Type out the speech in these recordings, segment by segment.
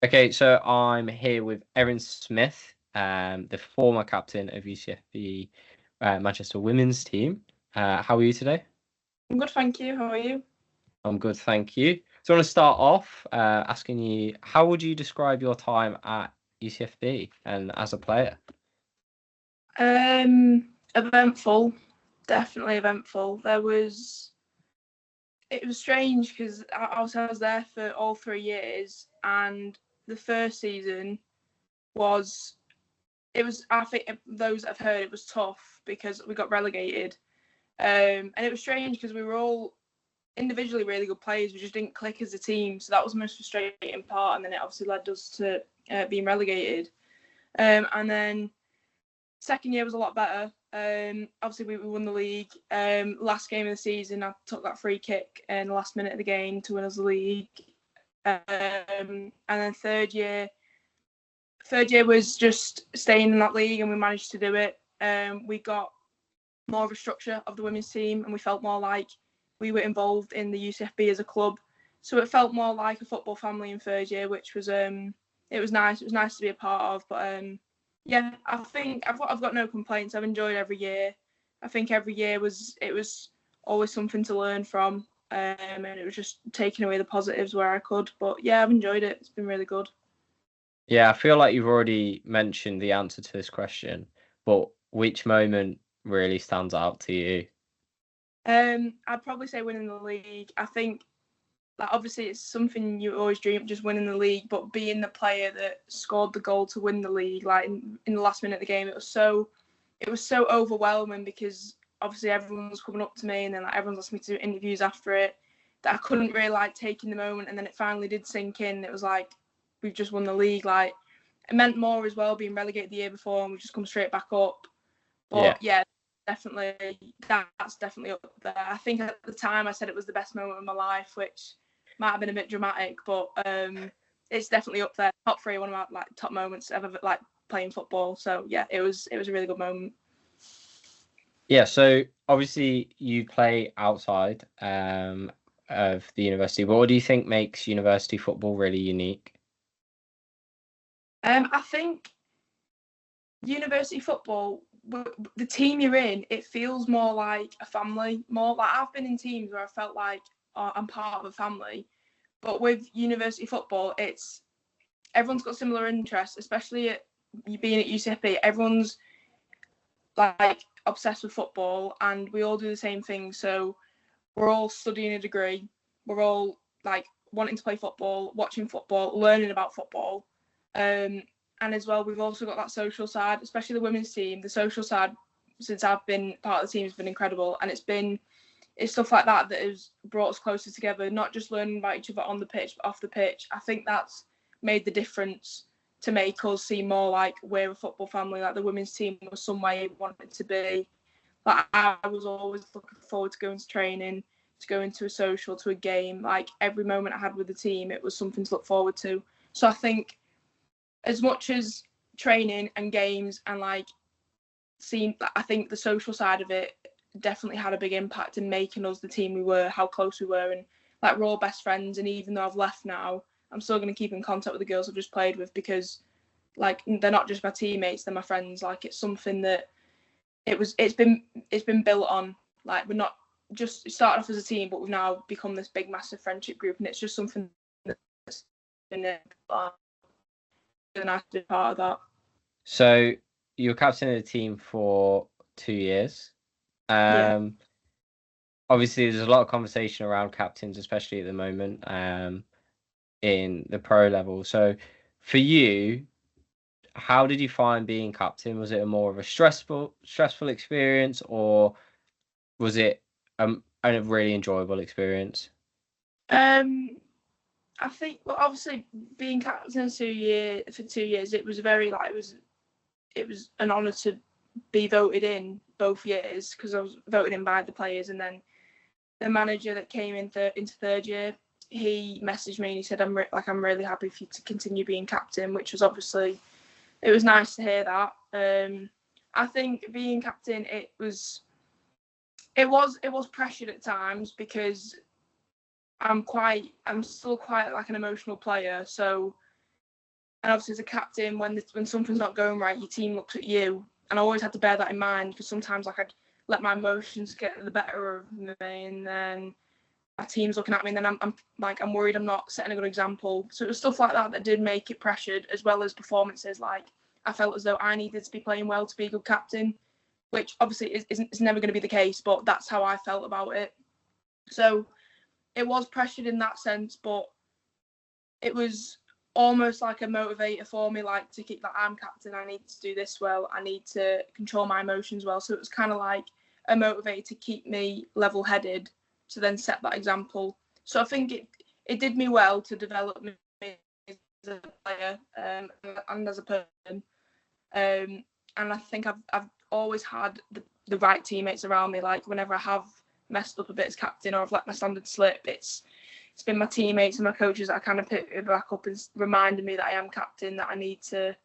Okay, so I'm here with Erin Smith, the former captain of UCFB Manchester women's team. How are you today? I'm good, thank you. How are you? I'm good, thank you. So I want to start off asking you, how would you describe your time at UCFB and as a player? Eventful, definitely eventful. It was strange because I was there for all 3 years, and the first season was, I think those that have heard it was tough because we got relegated. And it was strange because we were all individually really good players. We just didn't click as a team. So that was the most frustrating part. And then it obviously led us to being relegated. And then second year was a lot better. Obviously, we won the league. Last game of the season, I took that free kick in the last minute of the game to win us the league. And then third year was just staying in that league, and we managed to do it. We got more of a structure of the women's team, and we felt more like we were involved in the UCFB as a club. So it felt more like a football family in third year, which was it was nice. It was nice to be a part of. But yeah, I think I've got no complaints. I've enjoyed every year. I think every year was always something to learn from, and it was just taking away the positives where I could. But yeah, I've enjoyed it. It's been really good. Yeah, I feel like you've already mentioned the answer to this question, but which moment really stands out to you? I'd probably say winning the league. I think, like, obviously it's something you always dream of, just winning the league, but being the player that scored the goal to win the league, like in the last minute of the game, it was so overwhelming because obviously everyone was coming up to me, and then like everyone's asked me to do interviews after it, that I couldn't really like take in the moment. And then it finally did sink in. It was like, we've just won the league. Like, it meant more as well, being relegated the year before and we've just come straight back up. Yeah. But yeah, that's definitely up there. I think at the time I said it was the best moment of my life, which might have been a bit dramatic, but it's definitely up there. Top three, one of my like top moments ever, like playing football. So yeah, it was a really good moment. Yeah, so obviously you play outside of the university, but what do you think makes university football really unique? I think university football, the team you're in, it feels more like a family. More like, I've been in teams where I felt like, oh, I'm part of a family, but with university football, it's everyone's got similar interests, especially at you being at UCFB. Everyone's like obsessed with football, and we all do the same thing. So we're all studying a degree. We're all like wanting to play football, watching football, learning about football. And as well, we've also got that social side, especially the women's team. The social side, since I've been part of the team, has been incredible, and it's stuff like that that has brought us closer together. Not just learning about each other on the pitch, but off the pitch. I think that's made the difference to make us seem more like we're a football family. Like, the women's team was somewhere you wanted to be. Like, I was always looking forward to going to training, to going to a social, to a game. Like, every moment I had with the team, it was something to look forward to. So I think, as much as training and games and like seeing, I think the social side of it definitely had a big impact in making us the team we were, how close we were, and like we're all best friends. And even though I've left now, I'm still going to keep in contact with the girls I've just played with, because like they're not just my teammates, they're my friends. Like, it's something that it's been built on. Like, we're not just started off as a team, but we've now become this big massive friendship group, and it's just something that's been really nice to be part of that. So you were captain of the team for 2 years. Yeah. Um, Obviously there's a lot of conversation around captains, especially at the moment, in the pro level. So for you, how did you find being captain? Was it a more of a stressful experience, or was it a really enjoyable experience? Um, I think, well, obviously being captain for 2 years, it was very like it was an honour to be voted in both years, because I was voted in by the players. And then the manager that came in into third year, he messaged me and he said, I'm really happy for you to continue being captain," which was obviously, it was nice to hear that. I think being captain, it was pressured at times, because I'm still quite like an emotional player. So And obviously, as a captain, when something's not going right, your team looks at you. And I always had to bear that in mind because sometimes like I'd let my emotions get the better of me, and then my team's looking at me, and then I'm worried I'm not setting a good example. So it was stuff like that did make it pressured, as well as performances. Like I felt as though I needed to be playing well to be a good captain, which obviously is never going to be the case, but that's how I felt about it. So it was pressured in that sense, but it was almost like a motivator for me, like to keep that I'm captain, I need to do this well, I need to control my emotions well. So it was kind of like a motivator to keep me level-headed, to then set that example. So I think it did me well to develop me as a player and as a person. And I think I've always had the right teammates around me. Like whenever I have messed up a bit as captain or I've let my standard slip, it's been my teammates and my coaches that I kind of picked it back up and reminded me that I am captain, that I need to,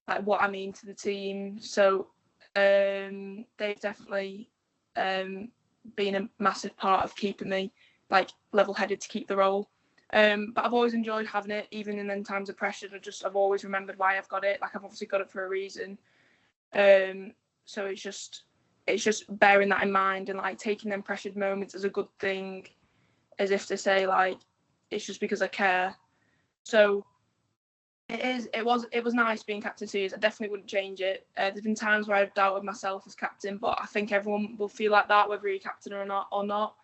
like, what I mean to the team. So they've definitely been a massive part of keeping me like level-headed to keep the role. But I've always enjoyed having it, even in them times of pressure. I've always remembered why I've got it. Like I've obviously got it for a reason. So it's just bearing that in mind and like taking them pressured moments as a good thing, as if to say like it's just because I care. So it was nice being captain 2 years. I definitely wouldn't change it. There's been times where I've doubted myself as captain, but I think everyone will feel like that whether you're captain or not.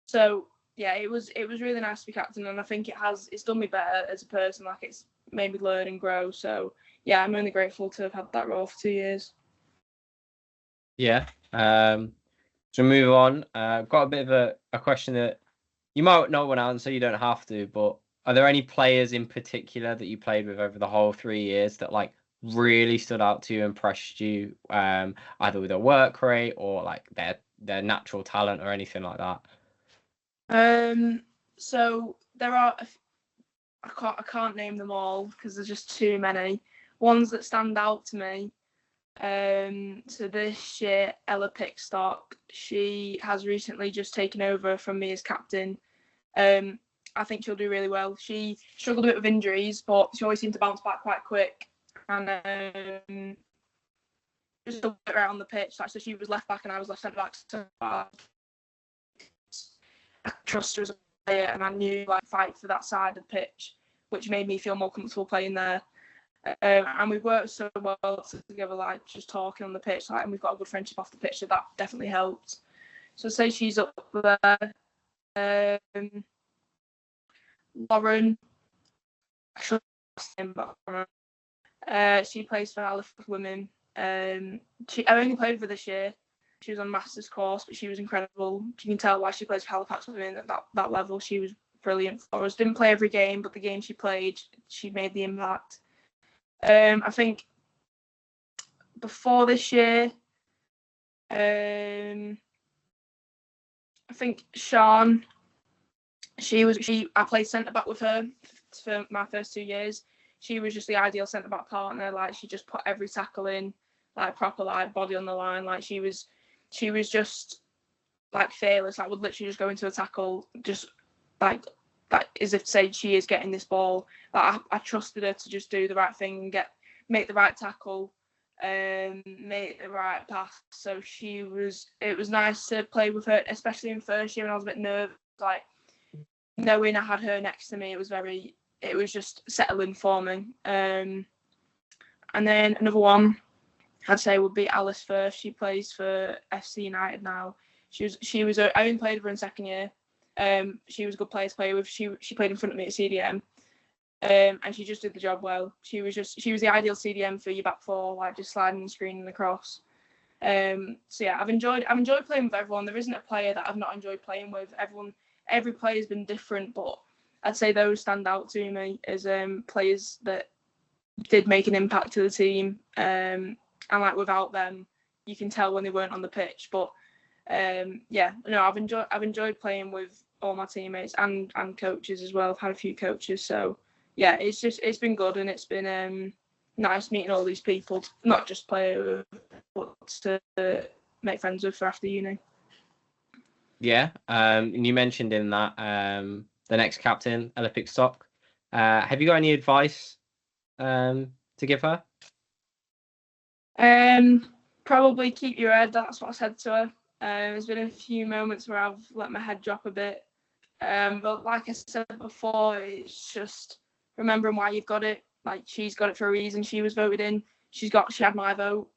So yeah, it was really nice to be captain, and I think it's done me better as a person. Like it's made me learn and grow. So yeah, I'm only grateful to have had that role for 2 years. Yeah. So move on. I've got a bit of a question that you might not want to answer, you don't have to, but are there any players in particular that you played with over the whole 3 years that like really stood out to you, impressed you, either with their work rate or like their natural talent or anything like that? So there are I can't name them all because there's just too many. Ones that stand out to me. So this year, Ella Pickstock, she has recently just taken over from me as captain. I think she'll do really well. She struggled a bit with injuries, but she always seemed to bounce back quite quick. And just a bit right on the pitch. So she was left back and I was left centre back. So I trust her as a player, and I knew like fight for that side of the pitch, which made me feel more comfortable playing there. And we've worked so well together, like just talking on the pitch, like, and we've got a good friendship off the pitch, so that definitely helped. So say she's up there. Lauren, I should have but she plays for Halifax Women. I only played for this year. She was on master's course, but she was incredible. You can tell why she plays for Halifax Women at that level. She was brilliant for us. Didn't play every game, but the game she played, she made the impact. I think before this year, I think Sean, I played centre back with her for my first 2 years. She was just the ideal centre back partner. Like she just put every tackle in, like proper, like body on the line. Like she was just like fearless. Like would literally just go into a tackle, just like as if to say she is getting this ball. Like I trusted her to just do the right thing and make the right tackle, make the right pass. So it was nice to play with her, especially in first year when I was a bit nervous. Like knowing I had her next to me, it was just settling for me. And then another one I'd say would be Alice Firth. She plays for FC United now. I only played with her in second year. She was a good player to play with. She played in front of me at CDM. And she just did the job well. She was the ideal CDM for your back four, like just sliding and screening across. So yeah, I've enjoyed playing with everyone. There isn't a player that I've not enjoyed playing with. Every player's been different, but I'd say those stand out to me as players that did make an impact to the team. And like without them, you can tell when they weren't on the pitch. But yeah, no, I've enjoyed playing with all my teammates and coaches as well. I've had a few coaches, so yeah, it's been good, and it's been nice meeting all these people, not just play with, but to make friends with for after uni. Yeah, and you mentioned in that the next captain, Ella Pickstock. Have you got any advice to give her? Probably keep your head. That's what I said to her. There's been a few moments where I've let my head drop a bit. But like I said before, it's just remembering why you've got it. Like, she's got it for a reason. She was voted in. She had my vote.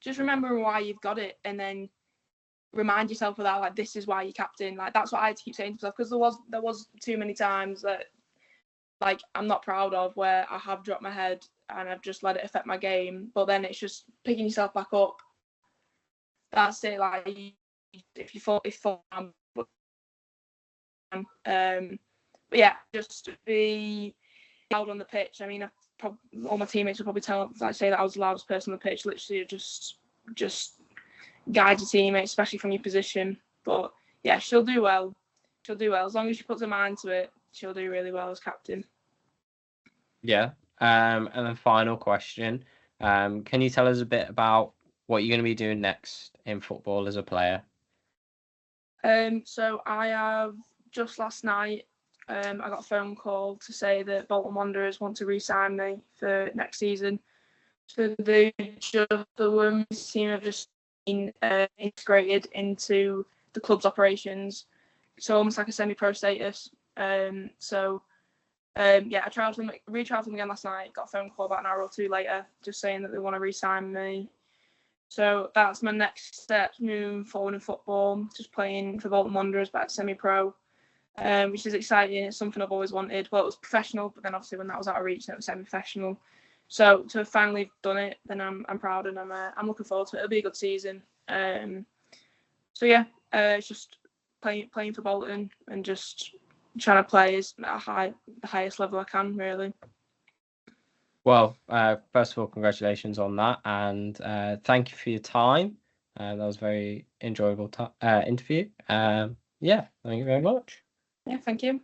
Just remembering why you've got it, and then remind yourself of that. Like, this is why you're captain. Like, that's what I had to keep saying to myself, because there was too many times that, like, I'm not proud of, where I have dropped my head and I've just let it affect my game. But then it's just picking yourself back up. That's it. Like, if you fall, but yeah, just be loud on the pitch. I mean, all my teammates would probably say that I was the loudest person on the pitch. Literally, just guide your teammates, especially from your position. But yeah, she'll do well. She'll do well as long as she puts her mind to it. She'll do really well as captain. Yeah. And then final question. Can you tell us a bit about what you're going to be doing next in football as a player? So I have just last night, I got a phone call to say that Bolton Wanderers want to re-sign me for next season. So the women's team have just been integrated into the club's operations, so almost like a semi-pro status. I re-trialled them again last night. Got a phone call about an hour or two later, just saying that they want to re-sign me. So that's my next step moving forward in football, just playing for Bolton Wanderers, but semi-pro, which is exciting. It's something I've always wanted. Well, it was professional, but then obviously when that was out of reach, then it was semi-professional. So to have finally done it, then I'm proud, and I'm looking forward to it. It'll be a good season. It's just playing for Bolton and just trying to play at the highest level I can, really. Well, first of all, congratulations on that, and thank you for your time. That was a very enjoyable interview. Thank you very much. Yeah, thank you.